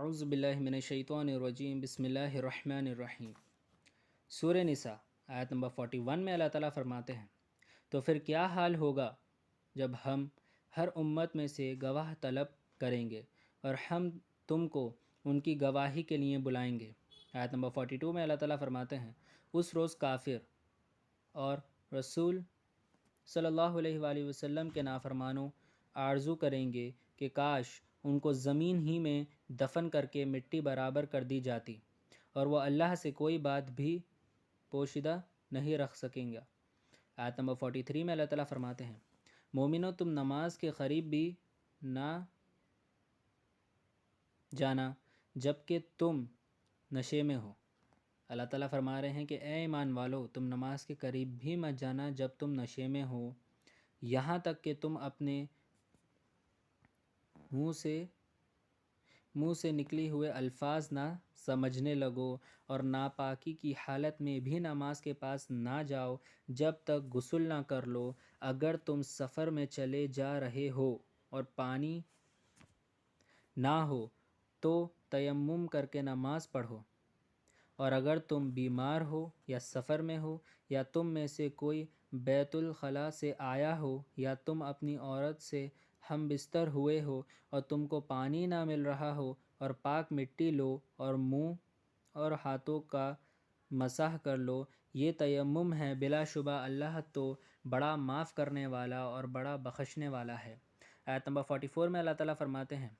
اعوذ باللہ من الشیطان الرجیم بسم اللہ الرحمن الرحیم۔ سورہ نساء آیت نمبر 41 میں اللہ تعالیٰ فرماتے ہیں، تو پھر کیا حال ہوگا جب ہم ہر امت میں سے گواہ طلب کریں گے اور ہم تم کو ان کی گواہی کے لیے بلائیں گے۔ آیت نمبر 42 میں اللہ تعالیٰ فرماتے ہیں، اس روز کافر اور رسول صلی اللہ علیہ وآلہ وسلم کے نافرمانوں آرزو کریں گے کہ کاش ان کو زمین ہی میں دفن کر کے مٹی برابر کر دی جاتی، اور وہ اللہ سے کوئی بات بھی پوشیدہ نہیں رکھ سکیں گا۔ آیت نمبر 43 میں اللہ تعالیٰ فرماتے ہیں، مومنو تم نماز کے قریب بھی نہ جانا جب کہ تم نشے میں ہو۔ اللہ تعالیٰ فرما رہے ہیں کہ اے ایمان والو، تم نماز کے قریب بھی مت جانا جب تم نشے میں ہو، یہاں تک کہ تم اپنے منہ سے نکلی ہوئے الفاظ نہ سمجھنے لگو، اور ناپاکی کی حالت میں بھی نماز کے پاس نہ جاؤ جب تک غسل نہ کر لو۔ اگر تم سفر میں چلے جا رہے ہو اور پانی نہ ہو تو تیمم کر کے نماز پڑھو، اور اگر تم بیمار ہو یا سفر میں ہو، یا تم میں سے کوئی بیت الخلاء سے آیا ہو، یا تم اپنی عورت سے ہم بستر ہوئے ہو اور تم کو پانی نہ مل رہا ہو، اور پاک مٹی لو اور منہ اور ہاتھوں کا مسح کر لو، یہ تیمم ہے، بلا شبہ اللہ تو بڑا معاف کرنے والا اور بڑا بخشنے والا ہے۔ آیت نمبر 44 میں اللہ تعالیٰ فرماتے ہیں،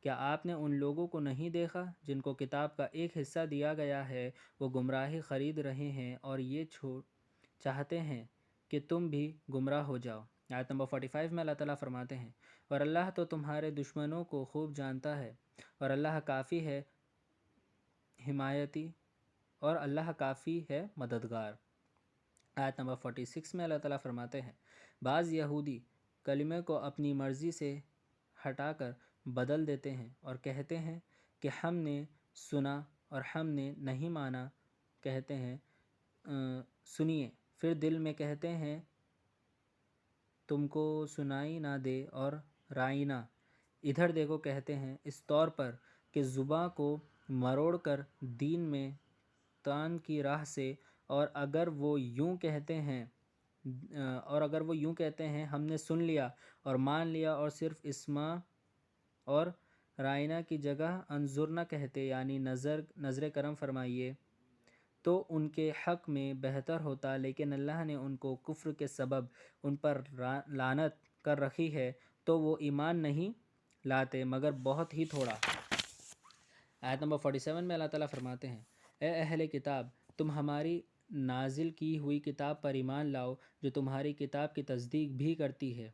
کیا آپ نے ان لوگوں کو نہیں دیکھا جن کو کتاب کا ایک حصہ دیا گیا ہے، وہ گمراہی خرید رہے ہیں اور یہ چاہتے ہیں کہ تم بھی گمراہ ہو جاؤ۔ آیت نمبر 45 میں اللہ تعالیٰ فرماتے ہیں، اور اللہ تو تمہارے دشمنوں کو خوب جانتا ہے، اور اللہ کافی ہے حمایتی، اور اللہ کافی ہے مددگار۔ آیت نمبر 46 میں اللہ تعالیٰ فرماتے ہیں، بعض یہودی کلمے کو اپنی مرضی سے ہٹا کر بدل دیتے ہیں اور کہتے ہیں کہ ہم نے سنا اور ہم نے نہیں مانا، کہتے ہیں سنیے، پھر دل میں کہتے ہیں تم کو سنائی نہ دے اور رائنا، ادھر دیکھو، کہتے ہیں اس طور پر کہ زباں کو مروڑ کر دین میں طعن کی راہ سے، اور اگر وہ یوں کہتے ہیں ہم نے سن لیا اور مان لیا، اور صرف اسمع اور رائنا کی جگہ انظرنا کہتے، یعنی نظر کرم فرمائیے، تو ان کے حق میں بہتر ہوتا، لیکن اللہ نے ان کو کفر کے سبب ان پر لعنت کر رکھی ہے، تو وہ ایمان نہیں لاتے مگر بہت ہی تھوڑا۔ آیت نمبر 47 میں اللہ تعالیٰ فرماتے ہیں، اے اہل کتاب، تم ہماری نازل کی ہوئی کتاب پر ایمان لاؤ جو تمہاری کتاب کی تصدیق بھی کرتی ہے،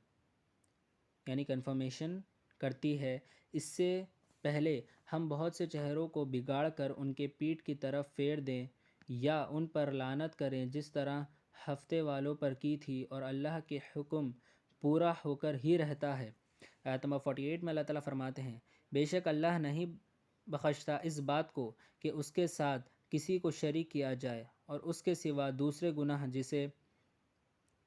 یعنی کنفرمیشن کرتی ہے۔ اس سے پہلے ہم بہت سے چہروں کو بگاڑ کر ان کے پیٹھ کی طرف پھیر دیں یا ان پر لعنت کریں، جس طرح ہفتے والوں پر کی تھی، اور اللہ کے حکم پورا ہو کر ہی رہتا ہے۔ آیت نمبر 48 میں اللہ تعالیٰ فرماتے ہیں، بے شک اللہ نہیں بخشتا اس بات کو کہ اس کے ساتھ کسی کو شریک کیا جائے، اور اس کے سوا دوسرے گناہ جسے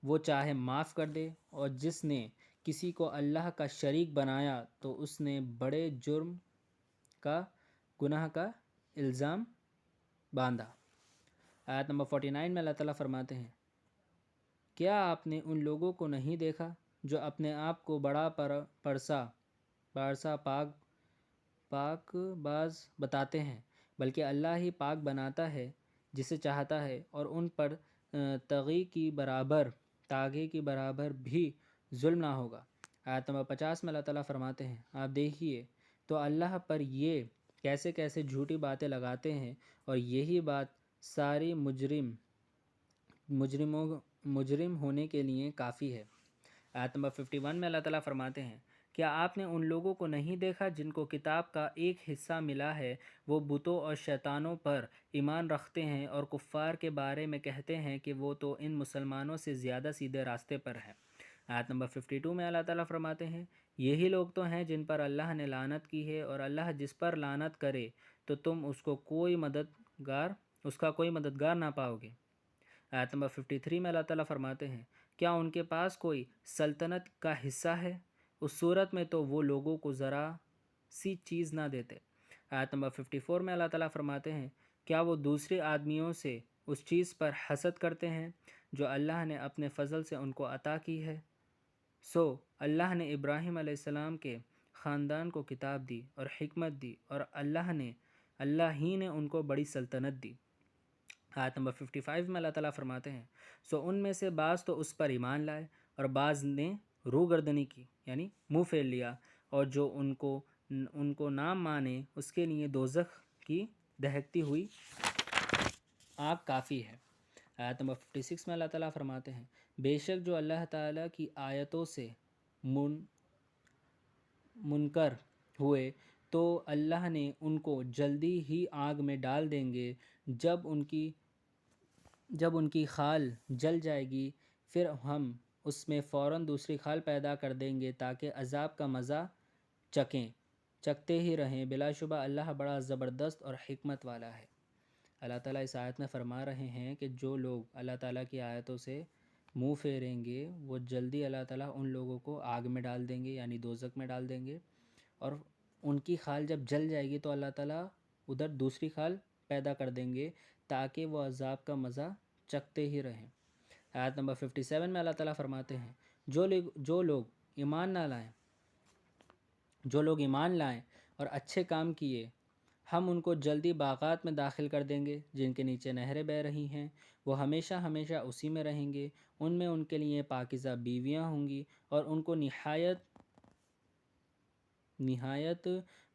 وہ چاہے معاف کر دے، اور جس نے کسی کو اللہ کا شریک بنایا تو اس نے بڑے جرم کا گناہ کا الزام باندھا۔ آیت نمبر 49 میں اللہ تعالیٰ فرماتے ہیں، کیا آپ نے ان لوگوں کو نہیں دیکھا جو اپنے آپ کو بڑا پارسا پاک باز بتاتے ہیں، بلکہ اللہ ہی پاک بناتا ہے جسے چاہتا ہے، اور ان پر تاغی کی برابر بھی ظلم نہ ہوگا۔ آیت نمبر 50 میں اللہ تعالیٰ فرماتے ہیں، آپ دیکھیے تو اللہ پر یہ کیسے کیسے جھوٹی باتیں لگاتے ہیں، اور یہی بات ساری مجرم ہونے کے لیے کافی ہے۔ آیت نمبر 51 میں اللہ تعالیٰ فرماتے ہیں، کیا آپ نے ان لوگوں کو نہیں دیکھا جن کو کتاب کا ایک حصہ ملا ہے، وہ بتوں اور شیطانوں پر ایمان رکھتے ہیں، اور کفار کے بارے میں کہتے ہیں کہ وہ تو ان مسلمانوں سے زیادہ سیدھے راستے پر ہیں۔ آیت نمبر 52 میں اللہ تعالیٰ فرماتے ہیں، یہی لوگ تو ہیں جن پر اللہ نے لعنت کی ہے، اور اللہ جس پر لعنت کرے تو تم اس کا کوئی مددگار نہ پاؤ گے۔ آیت نمبر 53 میں اللہ تعالیٰ فرماتے ہیں، کیا ان کے پاس کوئی سلطنت کا حصہ ہے؟ اس صورت میں تو وہ لوگوں کو ذرا سی چیز نہ دیتے۔ آیت نمبر 54 میں اللہ تعالیٰ فرماتے ہیں کیا وہ دوسرے آدمیوں سے اس چیز پر حسد کرتے ہیں جو اللہ نے اپنے فضل سے ان کو عطا کی ہے؟ سو اللہ نے ابراہیم علیہ السلام کے خاندان کو کتاب دی اور حکمت دی اور اللہ ہی نے ان کو بڑی سلطنت دی۔ آیت نمبر 55 میں اللہ تعالیٰ فرماتے ہیں سو ان میں سے بعض تو اس پر ایمان لائے اور بعض نے روگردنی کی یعنی منہ پھیر لیا، اور جو ان کو نہ مانے اس کے لیے دوزخ کی دہکتی ہوئی آگ کافی ہے۔ آیت نمبر 56 میں اللہ تعالیٰ فرماتے ہیں بے شک جو اللہ تعالیٰ کی آیتوں سے منکر ہوئے تو اللہ نے ان کو جلدی ہی آگ میں ڈال دیں گے، جب ان کی خال جل جائے گی پھر ہم اس میں فوراً دوسری خال پیدا کر دیں گے تاکہ عذاب کا مزہ چکتے ہی رہیں، بلا شبہ اللہ بڑا زبردست اور حکمت والا ہے۔ اللہ تعالیٰ اس آیت میں فرما رہے ہیں کہ جو لوگ اللہ تعالیٰ کی آیتوں سے منہ پھیریں گے وہ جلدی اللہ تعالیٰ ان لوگوں کو آگ میں ڈال دیں گے یعنی دوزخ میں ڈال دیں گے، اور ان کی خال جب جل جائے گی تو اللہ تعالیٰ ادھر دوسری خال پیدا کر دیں گے تاکہ وہ عذاب کا مزہ چکتے ہی رہیں۔ آیت نمبر 57 میں اللہ تعالیٰ فرماتے ہیں جو لوگ ایمان لائیں اور اچھے کام کیے ہم ان کو جلدی باغات میں داخل کر دیں گے جن کے نیچے نہریں بہہ رہی ہیں، وہ ہمیشہ ہمیشہ اسی میں رہیں گے، ان میں ان کے لیے پاکیزہ بیویاں ہوں گی اور ان کو نہایت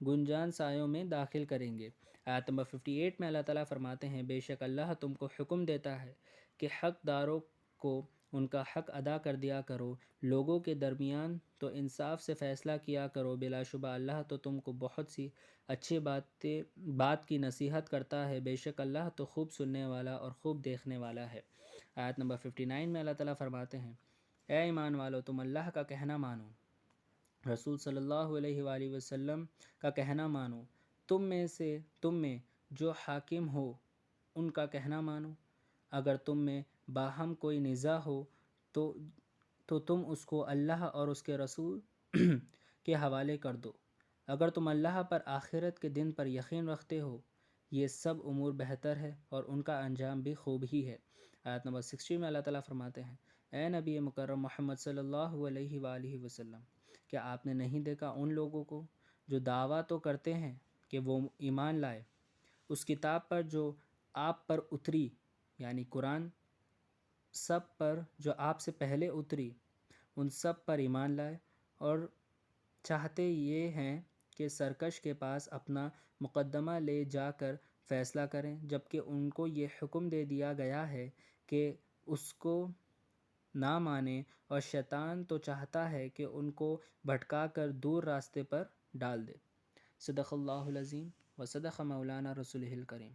گنجان سایوں میں داخل کریں گے۔ آیت نمبر 58 میں اللہ تعالیٰ فرماتے ہیں بے شک اللہ تم کو حکم دیتا ہے کہ حق داروں کو ان کا حق ادا کر دیا کرو، لوگوں کے درمیان تو انصاف سے فیصلہ کیا کرو، بلا شبہ اللہ تو تم کو بہت سی اچھی بات کی نصیحت کرتا ہے، بے شک اللہ تو خوب سننے والا اور خوب دیکھنے والا ہے۔ آیت نمبر 59 میں اللہ تعالیٰ فرماتے ہیں اے ایمان والو تم اللہ کا کہنا مانو، رسول صلی اللہ علیہ وآلہ وسلم کا کہنا مانو، تم میں جو حاکم ہو ان کا کہنا مانو، اگر تم میں باہم کوئی نزاع ہو تو تم اس کو اللہ اور اس کے رسول کے حوالے کر دو، اگر تم اللہ پر آخرت کے دن پر یقین رکھتے ہو یہ سب امور بہتر ہے اور ان کا انجام بھی خوب ہی ہے۔ آیت نمبر 60 میں اللہ تعالیٰ فرماتے ہیں اے نبی مکرم محمد صلی اللہ علیہ وآلہ وسلم کیا آپ نے نہیں دیکھا ان لوگوں کو جو دعویٰ تو کرتے ہیں کہ وہ ایمان لائے اس کتاب پر جو آپ پر اتری یعنی قرآن سب پر جو آپ سے پہلے اتری ان سب پر ایمان لائے، اور چاہتے یہ ہیں کہ سرکش کے پاس اپنا مقدمہ لے جا کر فیصلہ کریں، جبکہ ان کو یہ حکم دے دیا گیا ہے کہ اس کو نہ مانیں، اور شیطان تو چاہتا ہے کہ ان کو بھٹکا کر دور راستے پر ڈال دے۔ صدق اللہ العظیم و صدق مولانا رسولہ الکریم۔